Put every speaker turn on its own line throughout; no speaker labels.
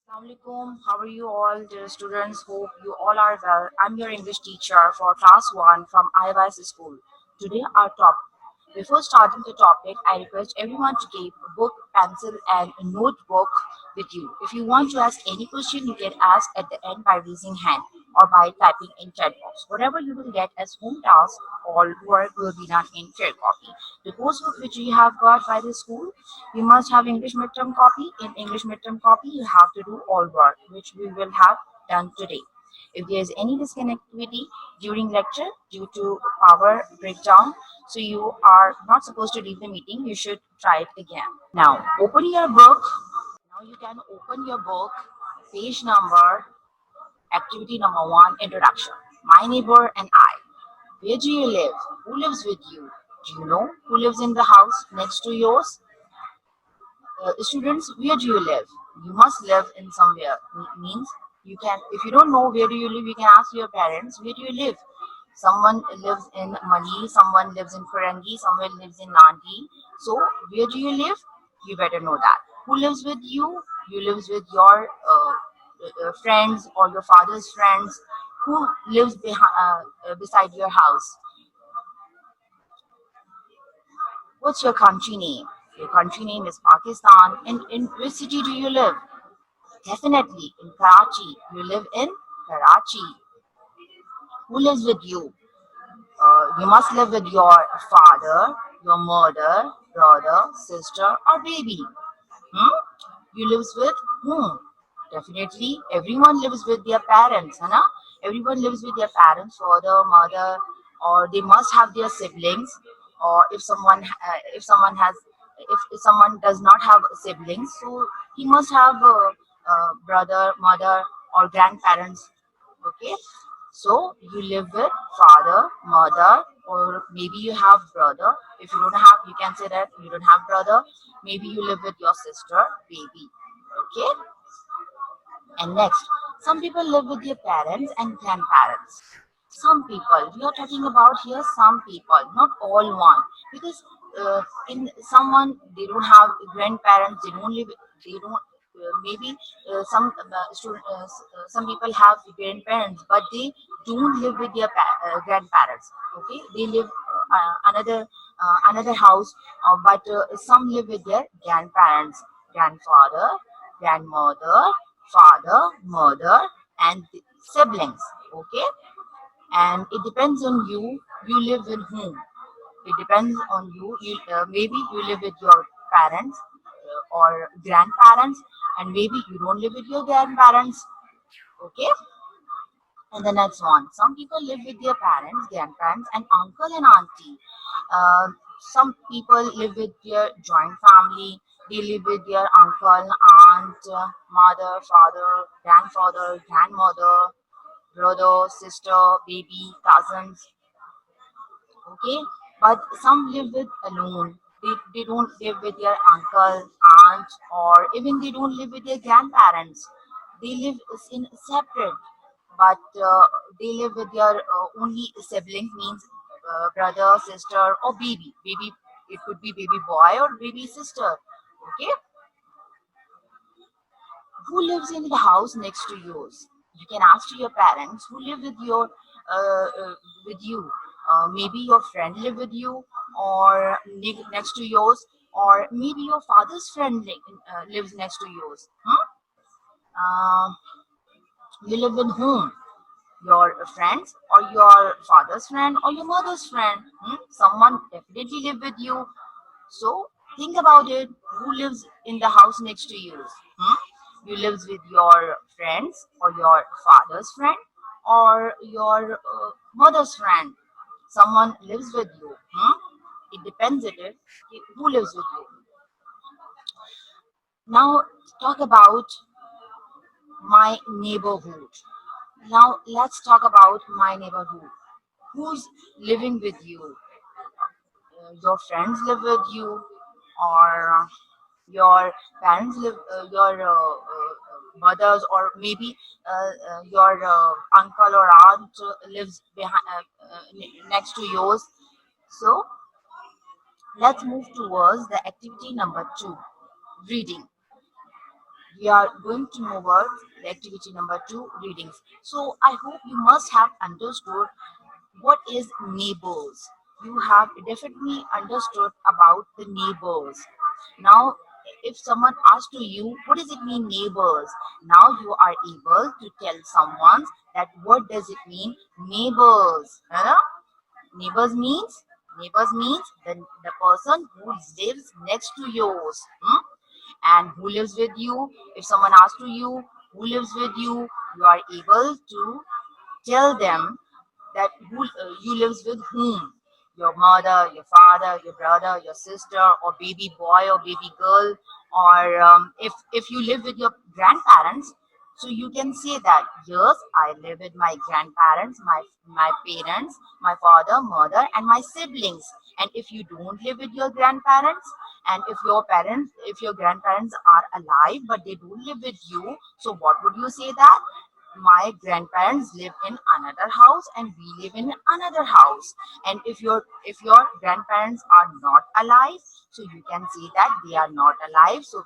Assalamualaikum. How are you all, dear students? Hope you all are well. I'm your English teacher for class 1 from IYS school. Today our topic. Before starting the topic, I request everyone to keep a book, pencil and a notebook with you. If you want to ask any question, you can ask at the end by raising hand or by typing in chat box. Whatever you will get as home task, all work will be done in fair copy. The coursework which you have got by the school, you must have English midterm copy. In English midterm copy, you have to do all work, which we will have done today. If there is any disconnectivity during lecture due to power breakdown, so you are not supposed to leave the meeting, you should try it again. Now, open your book. Now you can open your book, page number, activity number 1, introduction. My neighbor and I. Where do you live? Who lives with you? Do you know who lives in the house next to yours? Students, where do you live? You must live in somewhere. Means you can, if you don't know where do you live, you can ask your parents, where do you live? Someone lives in Mali, someone lives in Kurangi, someone lives in Nandi. So where do you live? You better know that. Who lives with you? You lives with your friends or your father's friends. Who lives beside your house? What's your country name? Your country name is Pakistan. In which city do you live? Definitely in Karachi. You live in Karachi. Who lives with you? You must live with your father, your mother, brother, sister, or baby. Hmm? You lives with whom? Definitely, everyone lives with their parents, है ना? Everyone lives with their parents, father, mother, or they must have their siblings. Or if someone has, if someone does not have siblings, so he must have a brother, mother, or grandparents. Okay, so you live with father, mother, or maybe you have brother. If you don't have, you can say that you don't have brother. Maybe you live with your sister, baby. Okay, and next, some people live with their parents and grandparents. Some people, we are talking about here some people, not all one. Because in someone, they don't have grandparents, they don't live, they don't, maybe some people have grandparents, but they don't live with their grandparents. Okay, they live another house, but some live with their grandparents, grandfather, grandmother, father, mother, and siblings. Okay, and it depends on you. You live with whom? It depends on you. Maybe you live with your parents or grandparents, and maybe you don't live with your grandparents. Okay, and the next one, some people live with their parents, grandparents, and uncle and auntie. Uh, some people live with their joint family. They live with their uncle, aunt, mother, father, grandfather, grandmother, brother, sister, baby, cousins. Okay, but some live with alone. They don't live with their uncle, aunt, or even they don't live with their grandparents. They live in separate, but they live with their only sibling, means brother, sister, or baby. It could be baby boy or baby sister. Okay, who lives in the house next to yours? You can ask to your parents who live with your with you. Maybe your friend live with you, or next to yours, or maybe your father's friend lives next to yours. Huh? You live with whom? Your friends, or your father's friend, or your mother's friend? Someone definitely live with you. So think about it. Who lives in the house next to you? Hmm? You lives with your friends, or your father's friend, or your mother's friend. Someone lives with you. It depends on it. Who lives with you. Now talk about my neighborhood. Now let's talk about my neighborhood. Who's living with you? Your friends live with you, or your parents live, your mothers, or maybe your uncle or aunt lives behind, next to yours. So let's move towards the activity number 2, reading. we are going to move on the activity number 2, readings. So I hope you must have understood what is neighbors. You have definitely understood about the neighbors. Now, if someone asks to you, what does it mean, neighbors? Now you are able to tell someone that what does it mean, neighbors. Neighbors means the person who lives next to yours. And who lives with you. If someone asks to you who lives with you are able to tell them that you lives with whom, your mother, your father, your brother, your sister, or baby boy or baby girl, or if you live with your grandparents, so you can say that yes, I live with my grandparents, my parents, my father, mother, and my siblings. And if you don't live with your grandparents, and if your grandparents are alive but they don't live with you, so what would you say that? My grandparents live in another house and we live in another house. And if your grandparents are not alive, so you can say that they are not alive, so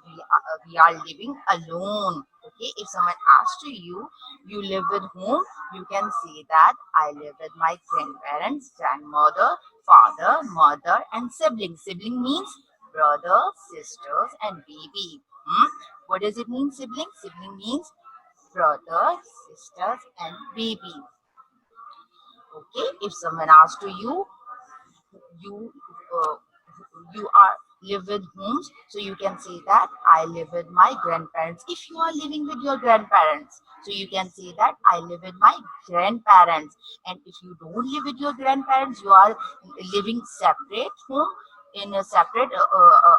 we are living alone. Okay, if someone asks to you, you live with whom, you can say that I live with my grandparents, grandmother, father, mother, and sibling. Sibling means brother, sisters, and baby. What does it mean, sibling? Sibling means brothers, sisters, and baby. Okay, if someone asks to you, you uh, you are live with whom, so you can say that I live with my grandparents. If you are living with your grandparents, so you can say that I live with my grandparents. And if you don't live with your grandparents, you are living separate home, in a separate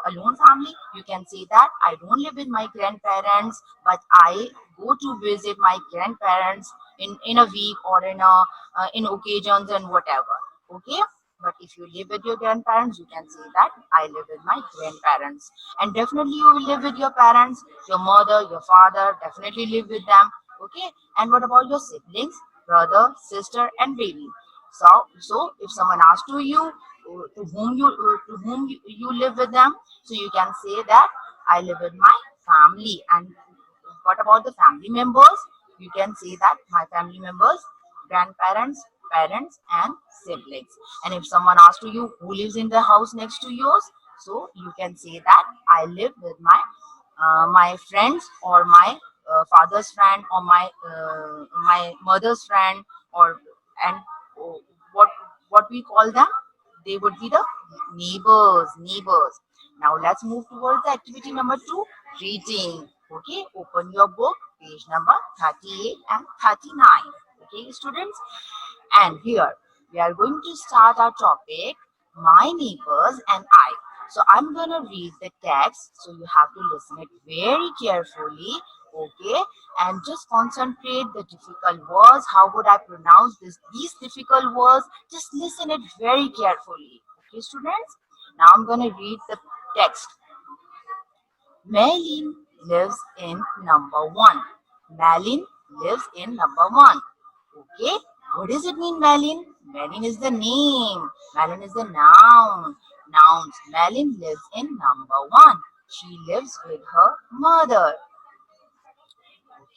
alone family, you can say that I don't live with my grandparents, but I go to visit my grandparents in a week, or in occasions and whatever. Okay, but if you live with your grandparents, you can say that I live with my grandparents. And definitely you will live with your parents, your mother, your father, definitely live with them. Okay. And what about your siblings, brother, sister, and baby? So if someone asks to you, to whom you live with them, so you can say that I live with my family. And what about the family members? You can say that my family members, grandparents, parents, and siblings. And if someone asks to you who lives in the house next to yours, so you can say that I live with my friends, or my father's friend, or my mother's friend, or and oh, what what we call them, they would be the neighbors. Now let's move towards the activity number 2, reading. Okay, open your book, page number 38 and 39. Okay, students, and here we are going to start our topic, my neighbors and I. So I'm gonna read the text, so you have to listen it very carefully. Okay, and just concentrate the difficult words. How would I pronounce these difficult words? Just listen it very carefully. Okay, students. Now I'm gonna read the text. Malin lives in number 1. Malin lives in number 1. Okay, what does it mean, Malin? Malin is the name. Malin is the noun. Nouns. Malin lives in number 1. She lives with her mother.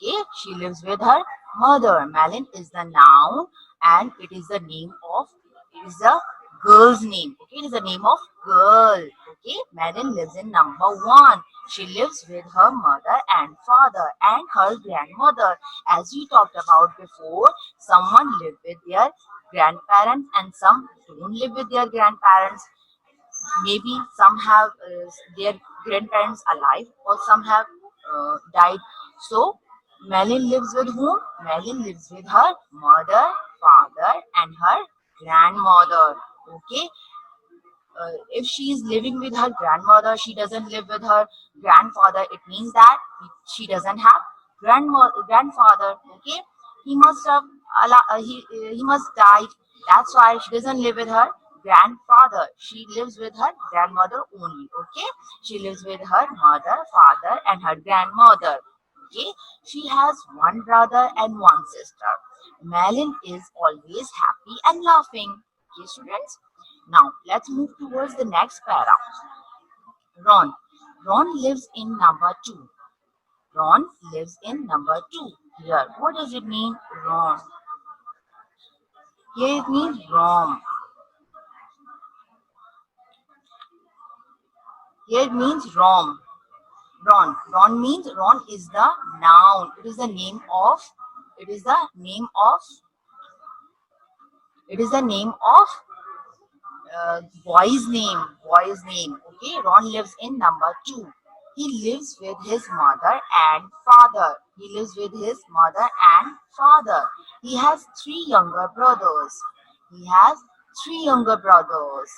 Okay, she lives with her mother. Malin is the noun, and it is the name of, it is a girl's name. Okay, it is the name of girl. Okay, Malin lives in number 1. She lives with her mother and father and her grandmother. As we talked about before, someone live with their grandparents and some don't live with their grandparents. Maybe some have their grandparents alive, or some have died. So Malin lives with whom? Malin lives with her mother, father, and her grandmother. Okay, if she is living with her grandmother, she doesn't live with her grandfather, it means that she doesn't have grandfather. Okay, he must have he must died. That's why she doesn't live with her grandfather. She lives with her grandmother only. Okay, she lives with her mother, father, and her grandmother. Okay, she has one brother and one sister. Malin is always happy and laughing. Okay, students. Now, let's move towards the next para. Ron. Ron lives in number 2. Ron lives in number 2. Here, what does it mean? Ron. Here it means Rom. Here it means Rom. Ron. Ron means Ron is the noun. It is the name of. It is the name of. It is the name of boy's name. Boy's name. Okay. Ron lives in number 2. He lives with his mother and father. He lives with his mother and father. He has 3 younger brothers. He has 3 younger brothers.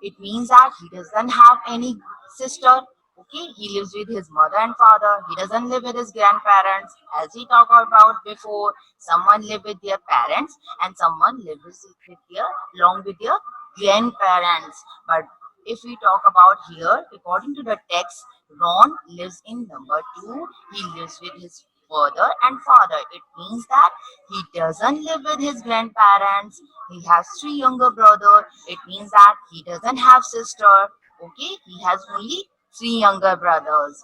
It means that he doesn't have any sister. Okay, he lives with his mother and father. He doesn't live with his grandparents. As we talked about before, someone live with their parents and someone lives with their along with their grandparents. But if we talk about here, according to the text, Ron lives in number 2. He lives with his mother and father. It means that he doesn't live with his grandparents. He has 3 younger brothers. It means that he doesn't have sister. Okay, he has only 3 younger brothers.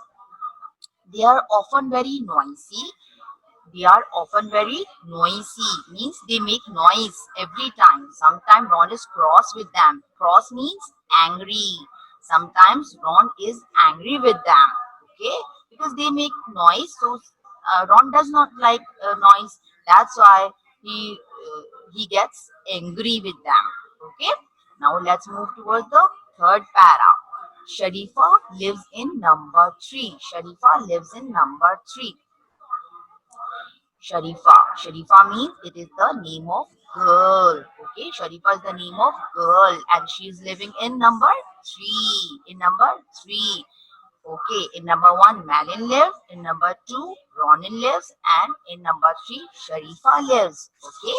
They are often very noisy. They are often very noisy. Means they make noise every time. Sometimes Ron is cross with them. Cross means angry. Sometimes Ron is angry with them. Okay, because they make noise. So Ron does not like noise. That's why he gets angry with them. Okay. Now let's move towards the third para. Sharifa lives in number 3. Sharifa lives in number 3. Sharifa. Sharifa means it is the name of girl. Okay, Sharifa is the name of girl and she is living in number 3. In number 3. Okay, in number 1, Malin lives. In number 2, Ronin lives. And in number 3, Sharifa lives. Okay,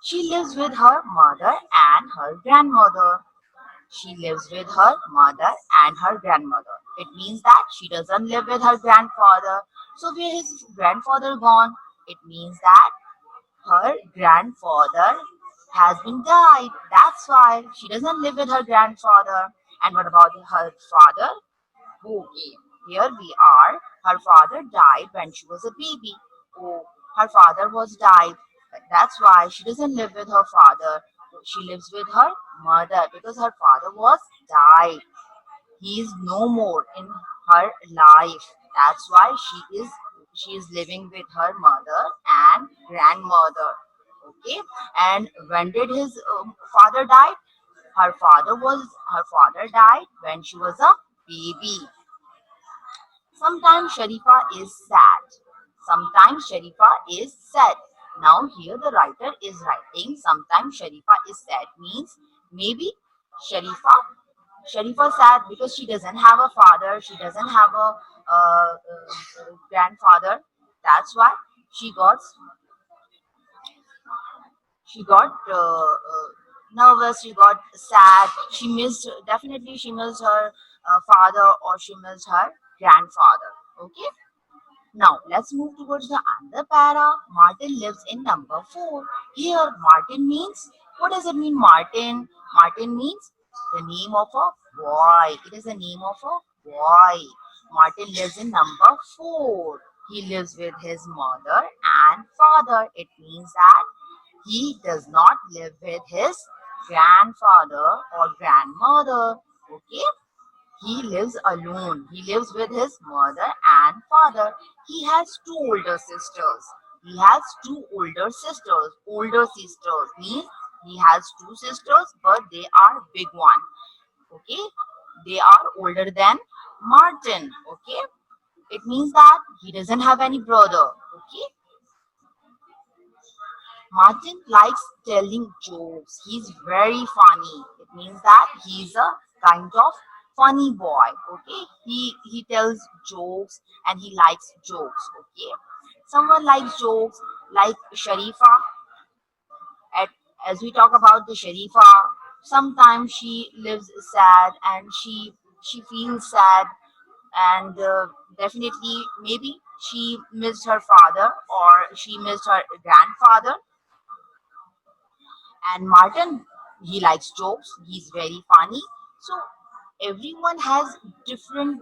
she lives with her mother and her grandmother. She lives with her mother and her grandmother. It means that she doesn't live with her grandfather. So where is grandfather gone? It means that her grandfather has been died. That's why she doesn't live with her grandfather. And what about her father? Okay, here we are. Her father died when she was a baby. Oh, her father was died. That's why she doesn't live with her father. She lives with her mother because her father was died. He is no more in her life. That's why she is living with her mother and grandmother. Okay, and when did his father die? Her father died when she was a baby. Sometimes Sharifa is sad. Sometimes Sharifa is sad. Now here the writer is writing sometimes Sharifa is sad means maybe Sharifa Sharifa sad because she doesn't have a father, she doesn't have a grandfather. That's why she got she got nervous, she got sad, she missed her father or she missed her grandfather. Okay, now let's move towards the other para. Martin lives in number 4. Here Martin means, what does it mean? Martin means the name of a boy. It is the name of a boy. Martin lives in number 4. He lives with his mother and father. It means that he does not live with his grandfather or grandmother. Okay, he lives alone. He lives with his mother and father. He has 2 older sisters. He has 2 older sisters. Older sisters means he has 2 sisters, but they are big one. Okay, they are older than Martin. Okay, it means that he doesn't have any brother. Okay, Martin likes telling jokes. He's very funny. It means that he's a kind of funny boy. Okay, he tells jokes and he likes jokes. Okay, someone likes jokes like Sharifa. At, as we talk about the Sharifa, sometimes she lives sad and she feels sad and definitely maybe she missed her father or she missed her grandfather. And Martin, he likes jokes, he's very funny. So everyone has different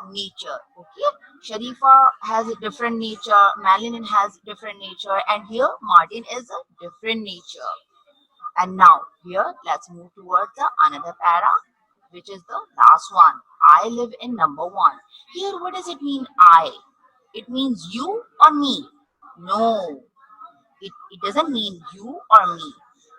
nature. Okay, Sharifa has a different nature, Madeline has different nature, and here Martin is a different nature. And now here let's move towards the another para, which is the last one. I live in number one. Here what does it mean I? It means you or me? No, it doesn't mean you or me.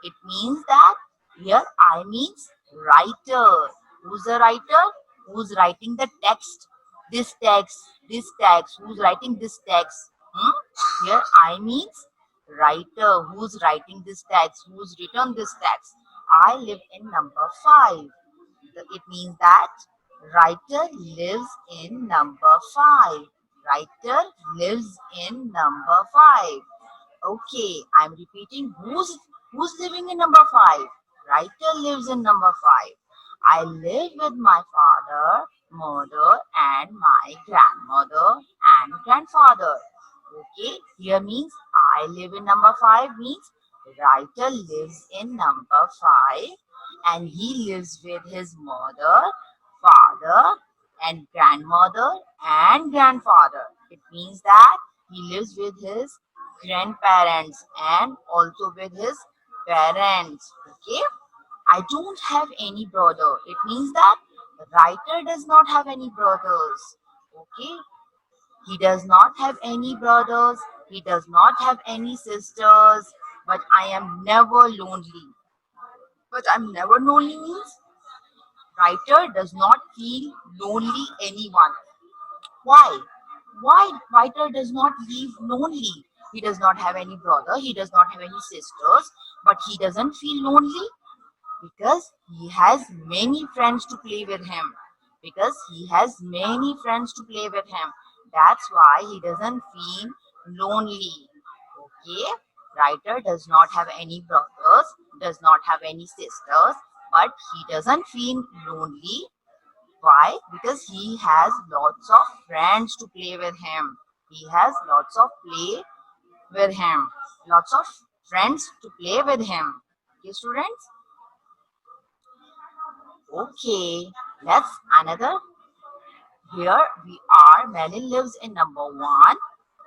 It means that here I means writer. Who's the writer? Who's writing the text? This text, this text. Who's writing this text? Here I means writer. Who's writing this text? Who's written this text? I live in number five. It means that writer lives in number five. Writer lives in number five. Okay, I'm repeating. Who's living in number five? Writer lives in number five. I live with my father, mother, and my grandmother and grandfather. Okay, here means I live in number five means writer lives in number five and he lives with his mother, father, and grandmother and grandfather. It means that he lives with his grandparents and also with his parents. Okay, I don't have any brother. It means that the writer does not have any brothers. Okay, he does not have any brothers. He does not have any sisters. But I am never lonely. But I'm never lonely means writer does not feel lonely anyone. Why? Why writer does not live lonely? He does not have any brother. He does not have any sisters. But he doesn't feel lonely because he has many friends to play with him. Because he has many friends to play with him. That's why he doesn't feel lonely. Okay? Writer does not have any brothers, does not have any sisters, but he doesn't feel lonely. Why? Because he has lots of friends to play with him. He has lots of play with him. Lots of friends to play with him. Okay, students? Okay, let's another. Here we are. Melin lives in number one.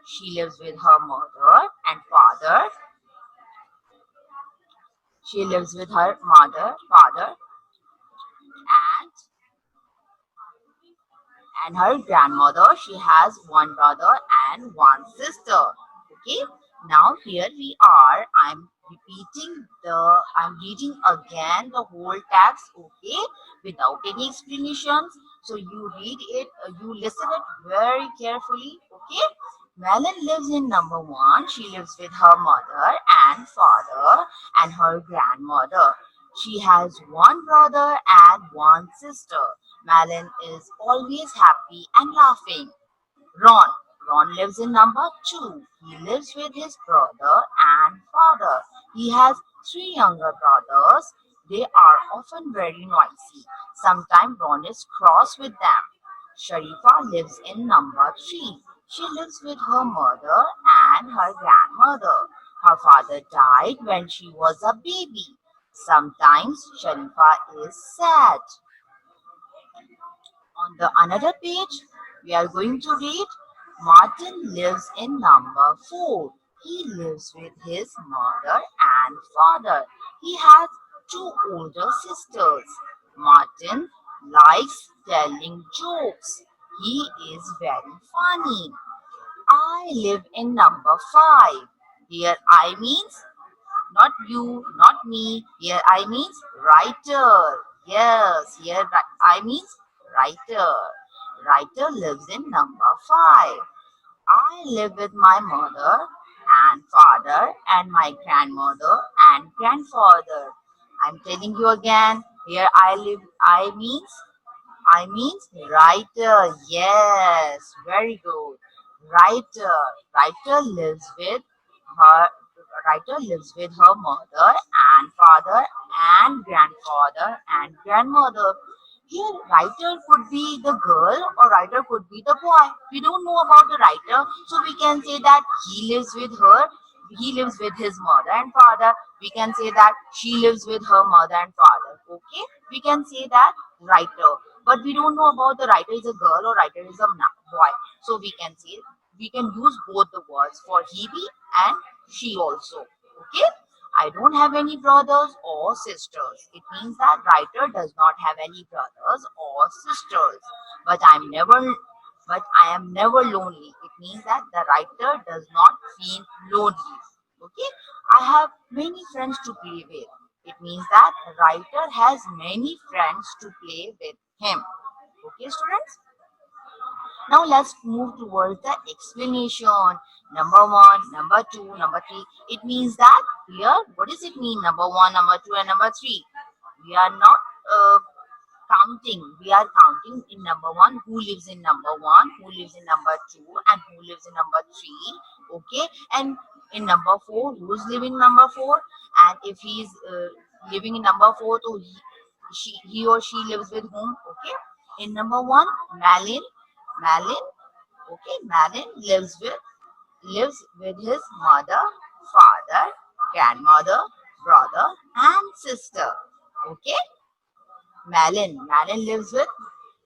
She lives with her mother and father. She lives with her mother, father, and her grandmother. She has one brother and one sister. Okay, now here we are. I'm reading again the whole text, okay, without any explanations. So you read it, you listen it very carefully, okay. Melon lives in number one. She lives with her mother and father and her grandmother. She has one brother and one sister. Malin is always happy and laughing. Ron. Ron lives in number two. He lives with his brother and father. He has three younger brothers. They are often very noisy. Sometimes Ron is cross with them. Sharifa lives in number three. She lives with her mother and her grandmother. Her father died when she was a baby. Sometimes Sharifa is sad. On the another page, we are going to read Martin lives in number 4. He lives with his mother and father. He has two older sisters. Martin likes telling jokes. He is very funny. I live in number 5. Here I means not you, not me. Here I means writer. Yes, here I means writer. Writer lives in number 5. I live with my mother and father and my grandmother and grandfather. I'm telling you again, here I means writer. Yes, very good. Writer. Writer lives with her mother and father and grandfather and grandmother. Here, writer could be the girl or writer could be the boy. We don't know about the writer, so we can say that he lives with her. He lives with his mother and father. We can say that she lives with her mother and father. Okay, we can say that writer, but we don't know about the writer is a girl or writer is a boy. So we can say we can use both the words for he be and she also. Okay, I don't have any brothers or sisters. It means that writer does not have any brothers or sisters. But I am never lonely. It means that the writer does not feel lonely. Okay, I have many friends to play with. It means that the writer has many friends to play with him. Okay, students? Now let's move towards the explanation. Number one, number two, number three. It means that here, what does it mean? Number one, number two, and number three. We are not counting. We are counting in number one, who lives in number one, who lives in number two, and who lives in number three. Okay, and in number four, who's living number four, and if he's living in number four, so he or she lives with whom? Okay, in number one, Malin, Malin. Okay, Malin lives with his mother, father, grandmother, brother, and sister. Okay, Malin lives with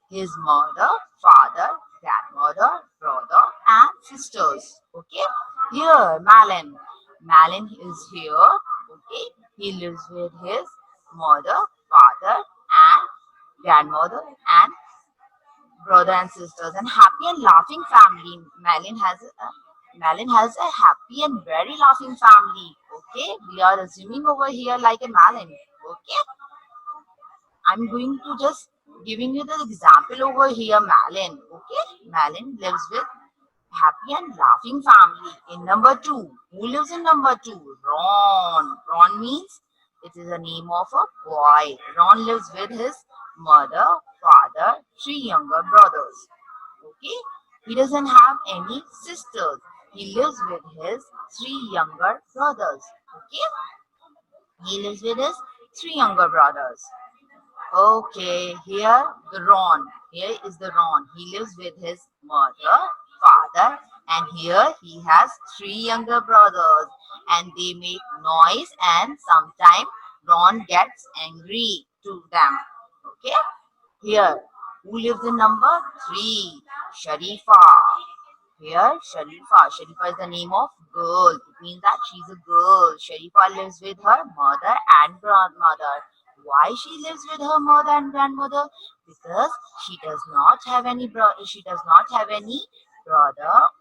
his mother, father, grandmother, brother, and sisters. Okay, here Malin is here. Okay, he lives with his mother, father, and grandmother, and brother and sisters, and happy and laughing family. Malin has a happy and very laughing family. Okay, we are assuming over here like a Malin. Okay, I'm going to just giving you the example over here, Malin. Okay, Malin lives with happy and laughing family. In number two, who lives in number two? Ron. Ron means it is the name of a boy. Ron lives with his mother, father, three younger brothers. Okay, he doesn't have any sisters. He lives with his three younger brothers. Okay, he lives with his three younger brothers. Okay, here the Ron. Here is the Ron. He lives with his mother, father, and here he has three younger brothers, and they make noise, and sometimes Ron gets angry to them. Okay, here who lives in number three? Sharifa. Here, Sharifa. Sharifa is the name of girl. It means that she's a girl. Sharifa lives with her mother and grandmother. Why she lives with her mother and grandmother? Because she does not have any brother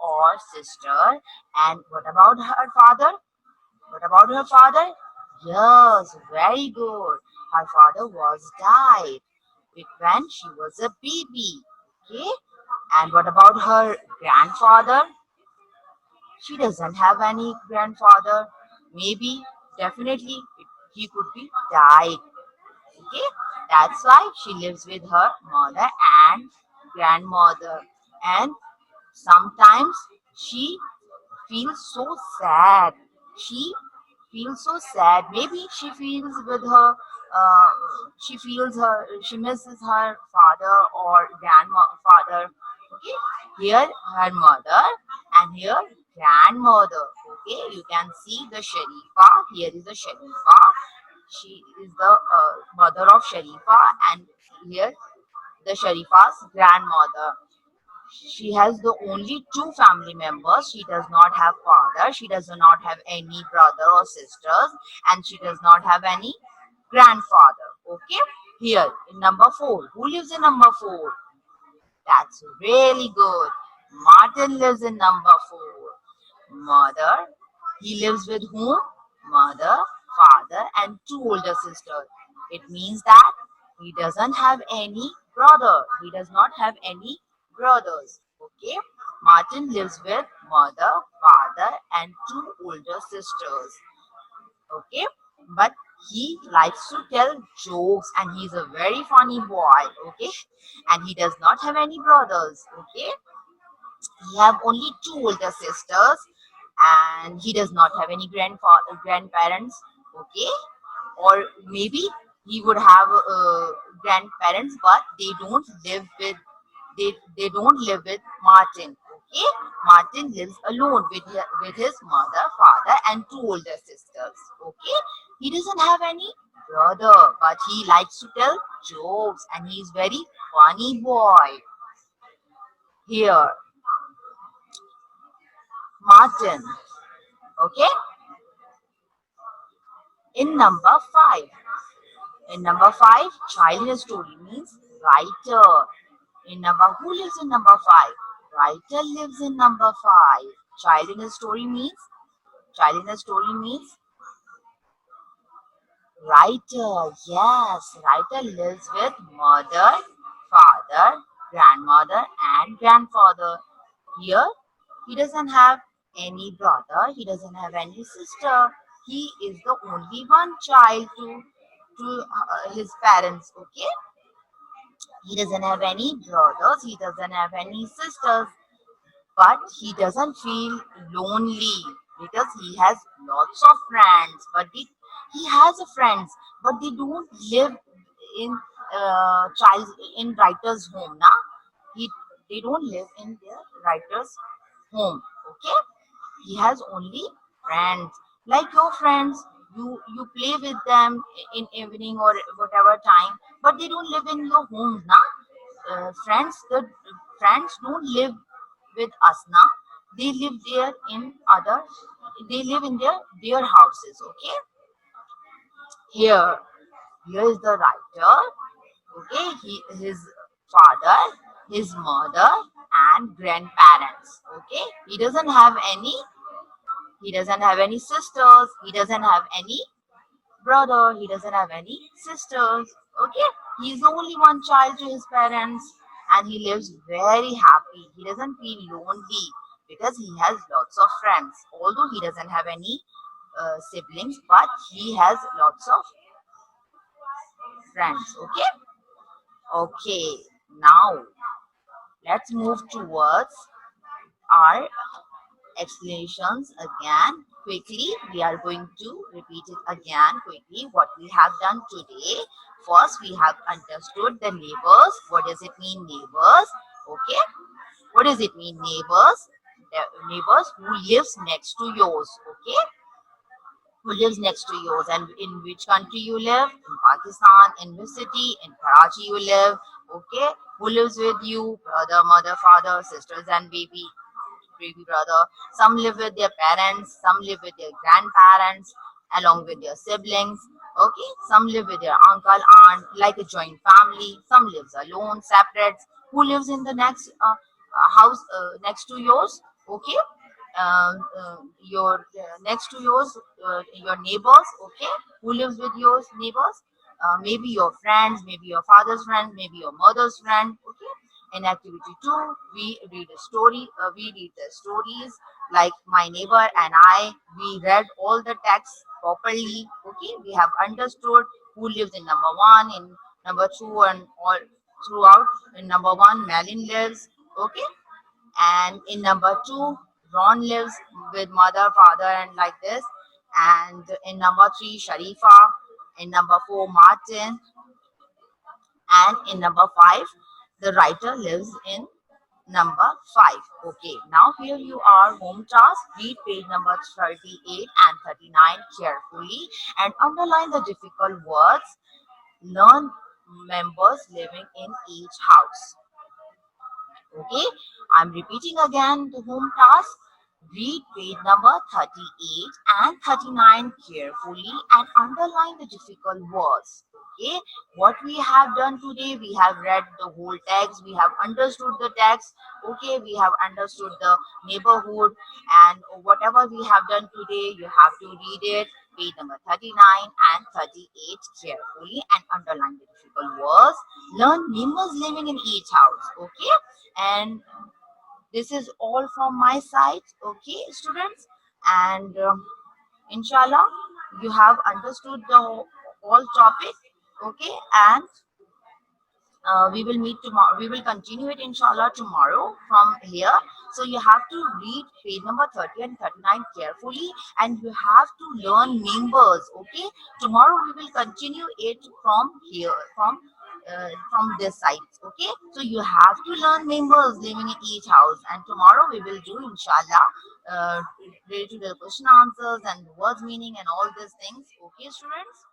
or sister. And what about her father? What about her father? Yes, very good. Her father was died when she was a baby. Okay. And what about her grandfather? She doesn't have any grandfather. Maybe, definitely, he could be died. Okay, that's why she lives with her mother and grandmother. And sometimes she feels so sad. She feels so sad. Maybe she feels with her. She misses her father or grandfather. Okay, here her mother and here grandmother. Okay, you can see the Sharifa. Here is the Sharifa. She is the mother of Sharifa, and here the Sharifa's grandmother. She has the only two family members. She does not have father. She does not have any brother or sisters, and she does not have any grandfather. Okay. Here in number four, who lives in number four? That's really good. Martin lives in number four. Mother. He lives with whom? Mother, father, and two older sisters. It means that he doesn't have any brother. He does not have any brothers. Okay. Martin lives with mother, father, and two older sisters. Okay, but he likes to tell jokes, and he's a very funny boy. Okay, and he does not have any brothers. Okay, he have only two older sisters, and he does not have any grandparents. Okay, or maybe he would have grandparents, but they don't live with Martin. Okay, Martin lives alone with his mother, father, and two older sisters. Okay, he doesn't have any brother, but he likes to tell jokes, and he's very funny boy. Here, Martin. Okay. In number 5. In number 5, child in a story means writer. In number, who lives in number 5? Writer lives in number 5. Child in a story means, child in a story means writer. Yes, writer lives with mother, father, grandmother, and grandfather. Here, he doesn't have any brother, he doesn't have any sister. He is the only one child to his parents. Okay, he doesn't have any brothers, he doesn't have any sisters, but he doesn't feel lonely because he has lots of friends. But he has a friends, but they don't live in child in writer's home. Now, he they don't live in their writer's home. Okay, he has only friends like your friends. You play with them in evening or whatever time, but they don't live in your home now. The friends don't live with us now. They live there in other. They live in their houses. Okay. Here, here is the writer. Okay, his father, his mother, and grandparents. Okay, he doesn't have any sisters, he doesn't have any brother, he doesn't have any sisters. Okay, he's the only one child to his parents, and he lives very happy. He doesn't feel lonely because he has lots of friends, although he doesn't have any siblings, but he has lots of friends. Okay. Okay, now let's move towards our explanations again. Quickly, we are going to repeat it again quickly what we have done today. First, we have understood the neighbors. What does it mean, neighbors? Okay, what does it mean, neighbors? The neighbors who lives next to yours. Okay, who lives next to yours, and in which country you live, in Pakistan, in which city, in Karachi you live. Okay, who lives with you, brother, mother, father, sisters, and baby brother. Some live with their parents, some live with their grandparents along with their siblings. Okay, some live with their uncle, aunt, like a joint family. Some lives alone, separate. Who lives in the next house next to yours? Okay, your next to yours, your neighbors. Okay, who lives with your neighbors? Maybe your friends, maybe your father's friend, maybe your mother's friend. Okay. In activity 2, we read a story. We read the stories like my neighbor and I. We read all the text properly. Okay, we have understood who lives in number 1, in number 2, and all throughout. In number 1, Malin lives. Okay, and in number 2, Ron lives with mother, father, and like this. And in number 3, Sharifa. In number 4, Martin. And in number 5, the writer lives in number 5. Okay, now here you are, home task. Read page number 38 and 39 carefully and underline the difficult words. Learn members living in each house. Okay, I'm repeating again the home task. Read page number 38 and 39 carefully and underline the difficult words. Okay, what we have done today, we have read the whole text, we have understood the text. Okay, we have understood the neighborhood, and whatever we have done today, you have to read it, page number 39 and 38 carefully and underline the difficult words. Learn members living in each house. Okay, and this is all from my side. Okay, students, and inshallah you have understood the whole topic. Okay, and we will meet tomorrow. We will continue it inshallah tomorrow from here. So you have to read page number 30 and 39 carefully, and you have to learn numbers. Okay, tomorrow we will continue it from here, from this side. Okay, so you have to learn numbers living in each house, and tomorrow we will do inshallah related to the question answers and the words meaning and all these things. Okay, students.